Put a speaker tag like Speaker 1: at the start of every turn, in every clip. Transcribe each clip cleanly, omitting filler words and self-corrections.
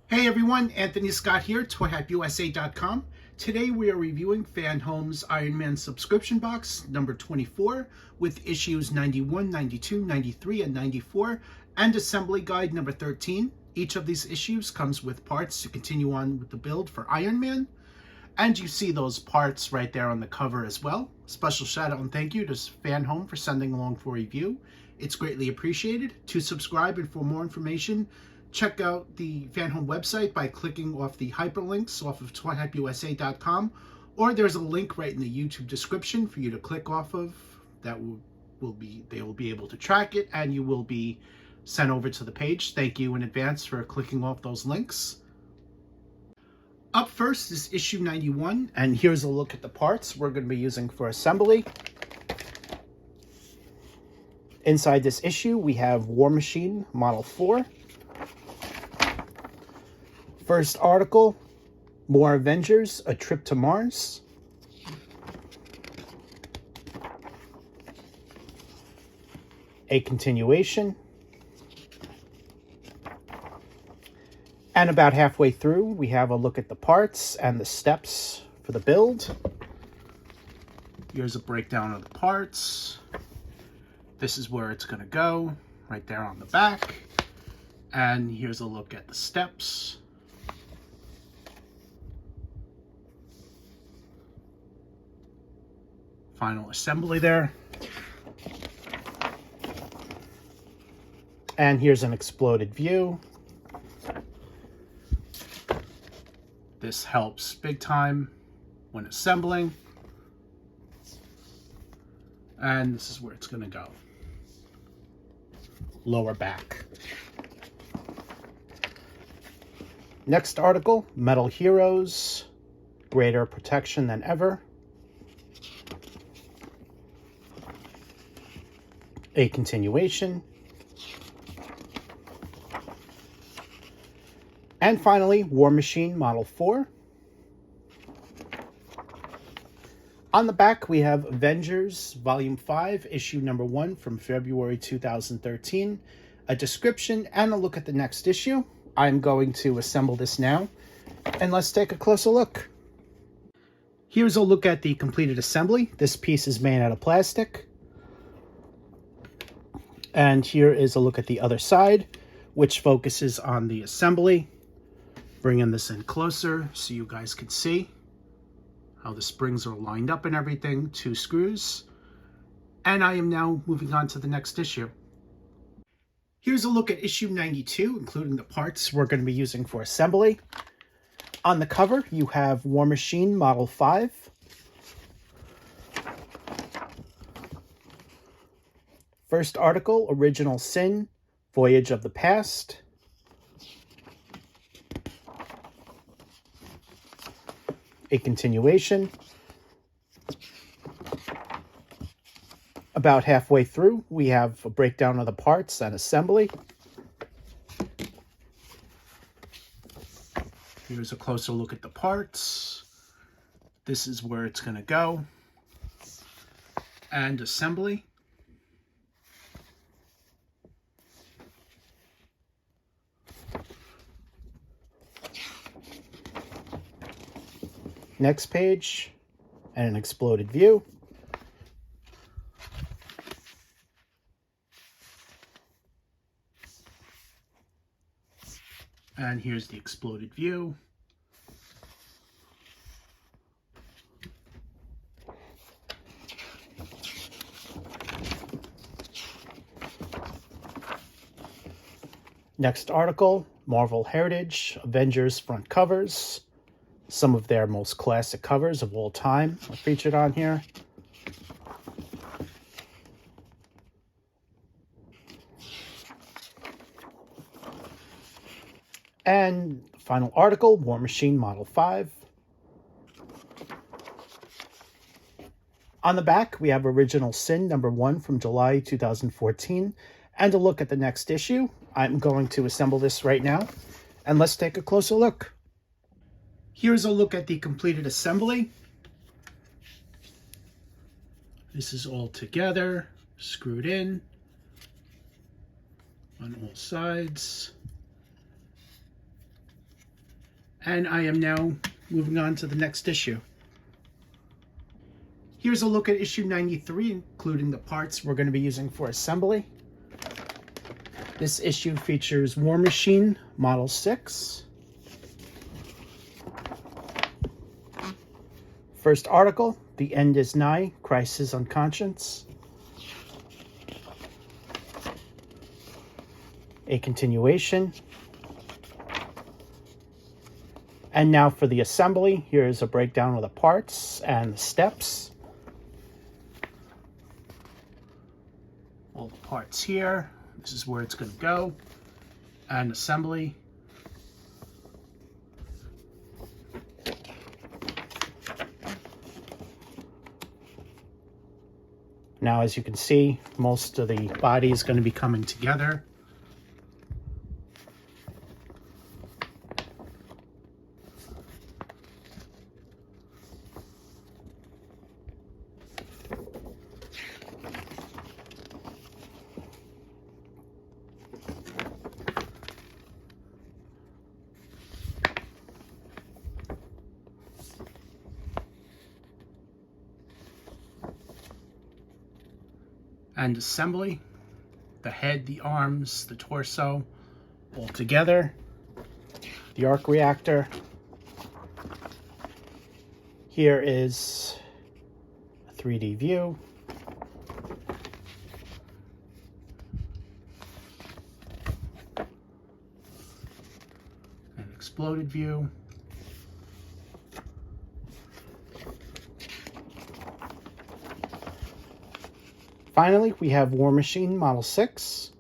Speaker 1: Hey everyone, Anthony Scott here, toyhypeusa.com. Today we are reviewing FanHome's Iron Man subscription box number 24 with issues 91, 92, 93, and 94 and assembly guide number 13. Each of these issues comes with parts to continue on with the build for Iron Man. And you see those parts right there on the cover as well. Special shout out and thank you to FanHome for sending along for review. It's greatly appreciated. To subscribe and for more information, check out the FanHome website by clicking off the hyperlinks off of toyhypeusa.com, or there's a link right in the YouTube description for you to click off of. That they will be able to track it, and you will be sent over to the page. Thank you in advance for clicking off those links. Up first is issue 91, and here's a look at the parts we're going to be using for assembly. Inside this issue, we have War Machine Model 4. First article, More Avengers, A Trip to Mars. A continuation. And about halfway through, we have a look at the parts and the steps for the build. Here's a breakdown of the parts. This is where it's going to go, right there on the back. And here's a look at the steps. Final assembly there. And here's an exploded view. This helps big time when assembling. And this is where it's going to go. Lower back. Next article, Metal Heroes, Greater Protection Than Ever. A continuation. And finally, War Machine Model 4. On the back, we have Avengers Volume 5, Issue number 1 from February 2013, a description and a look at the next issue. I'm going to assemble this now, and let's take a closer look. Here's a look at the completed assembly. This piece is made out of plastic. And here is a look at the other side, which focuses on the assembly. Bringing this in closer so you guys can see how the springs are lined up and everything. 2 screws. And I am now moving on to the next issue. Here's a look at issue 92, including the parts we're going to be using for assembly. On the cover, you have War Machine Model 5. First article, Original Sin, Voyage of the Past. A continuation. About halfway through, we have a breakdown of the parts and assembly. Here's a closer look at the parts. This is where it's going to go. And assembly. Next page, and an exploded view. And here's the exploded view. Next article, Marvel Heritage, Avengers front covers. Some of their most classic covers of all time are featured on here. And the final article, War Machine Model 5. On the back, we have Original Sin number 1 from July 2014, and a look at the next issue. I'm going to assemble this right now, and let's take a closer look. Here's a look at the completed assembly. This is all together, screwed in on all sides. And I am now moving on to the next issue. Here's a look at issue 93, including the parts we're going to be using for assembly. This issue features War Machine Model 6. First article, The End is Nigh, Crisis on Conscience. A continuation. And now for the assembly, here's a breakdown of the parts and the steps. All the parts here. This is where it's going to go. And assembly. Now, as you can see, most of the body is going to be coming together. And assembly, the head, the arms, the torso, all together. The arc reactor. Here is a 3D view. An exploded view. Finally, we have War Machine Model 6.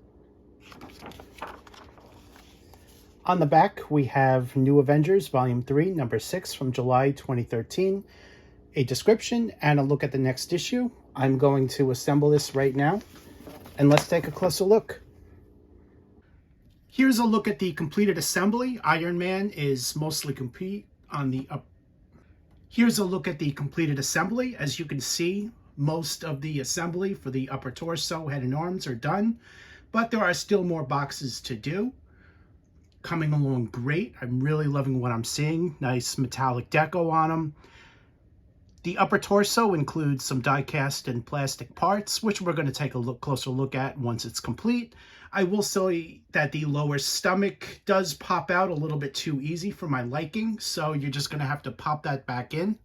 Speaker 1: On the back, we have New Avengers Volume 3, Number 6 from July 2013. A description and a look at the next issue. I'm going to assemble this right now, and let's take a closer look. Here's a look at the completed assembly. Iron Man is mostly complete on the up. Here's a look at the completed assembly. As you can see, most of the assembly for the upper torso, head, and arms are done, but there are still more boxes to do. Coming along great. I'm really loving what I'm seeing. Nice metallic deco on them. The upper torso includes some die-cast and plastic parts, which we're going to take a closer look at once it's complete. I will say that the lower stomach does pop out a little bit too easy for my liking, so you're just going to have to pop that back in.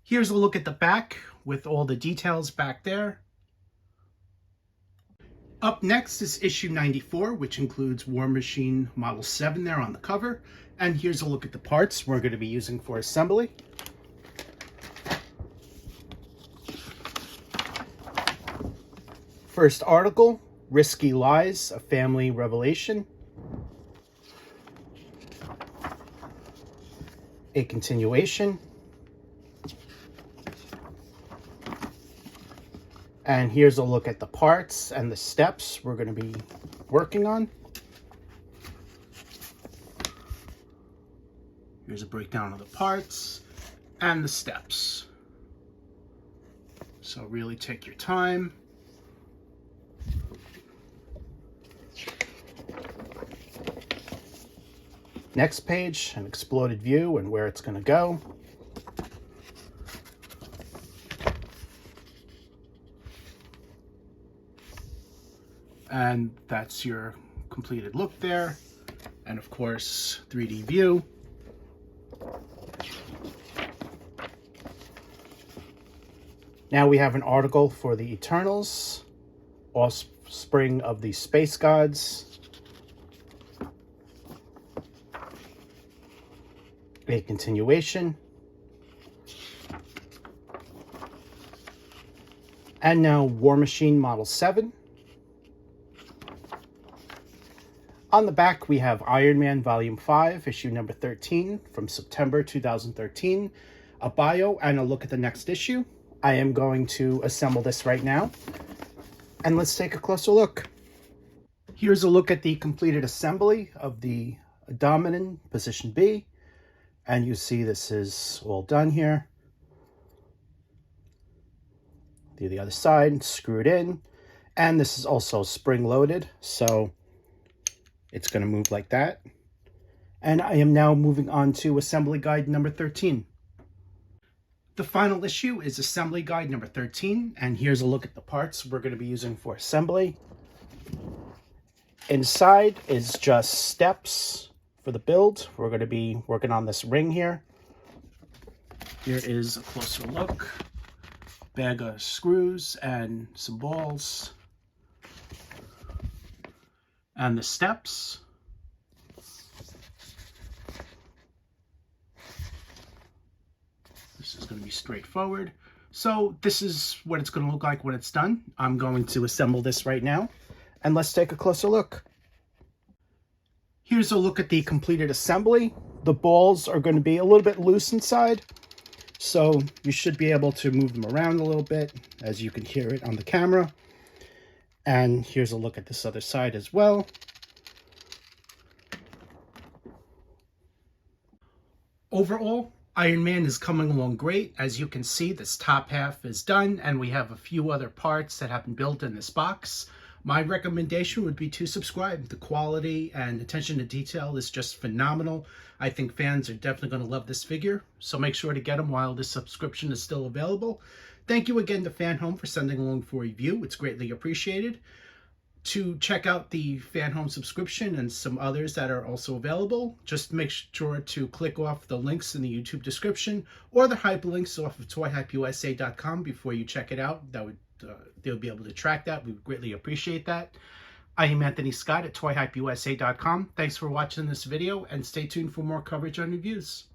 Speaker 1: Here's a look at the back with all the details back there. Up next is issue 94, which includes War Machine Model 7 there on the cover. And here's a look at the parts we're going to be using for assembly. First article, Risky Lies, A Family Revelation. A continuation. And here's a look at the parts and the steps we're going to be working on. Here's a breakdown of the parts and the steps. So really take your time. Next page, an exploded view and where it's going to go. And that's your completed look there. And of course, 3D view. Now we have an article for the Eternals, offspring of the space gods. A continuation. And now War Machine Model 7. On the back, we have Iron Man Volume 5, issue number 13 from September 2013, a bio and a look at the next issue. I am going to assemble this right now, and let's take a closer look. Here's a look at the completed assembly of the Dominant Position B, and you see this is all done here. The other side, screwed in, and this is also spring-loaded, so it's going to move like that. And I am now moving on to assembly guide number 13. The final issue is assembly guide number 13, and here's a look at the parts we're going to be using for assembly. Inside is just steps for the build. We're going to be working on this ring here. Here is a closer look. Bag of screws and some balls. And the steps. This is going to be straightforward. So this is what it's going to look like when it's done. I'm going to assemble this right now, and let's take a closer look. Here's a look at the completed assembly. The balls are going to be a little bit loose inside, so you should be able to move them around a little bit, as you can hear it on the camera. And here's a look at this other side as well. Overall, Iron Man is coming along great. As you can see, this top half is done, and we have a few other parts that have been built in this box. My recommendation would be to subscribe. The quality and attention to detail is just phenomenal. I think fans are definitely going to love this figure, so make sure to get them while this subscription is still available. Thank you again to FanHome for sending along for a review. It's greatly appreciated. To check out the FanHome subscription and some others that are also available, just make sure to click off the links in the YouTube description or the hyperlinks off of toyhypeusa.com before you check it out. That would they'll be able to track that. We would greatly appreciate that. I am Anthony Scott at toyhypeusa.com. Thanks for watching this video, and stay tuned for more coverage on reviews.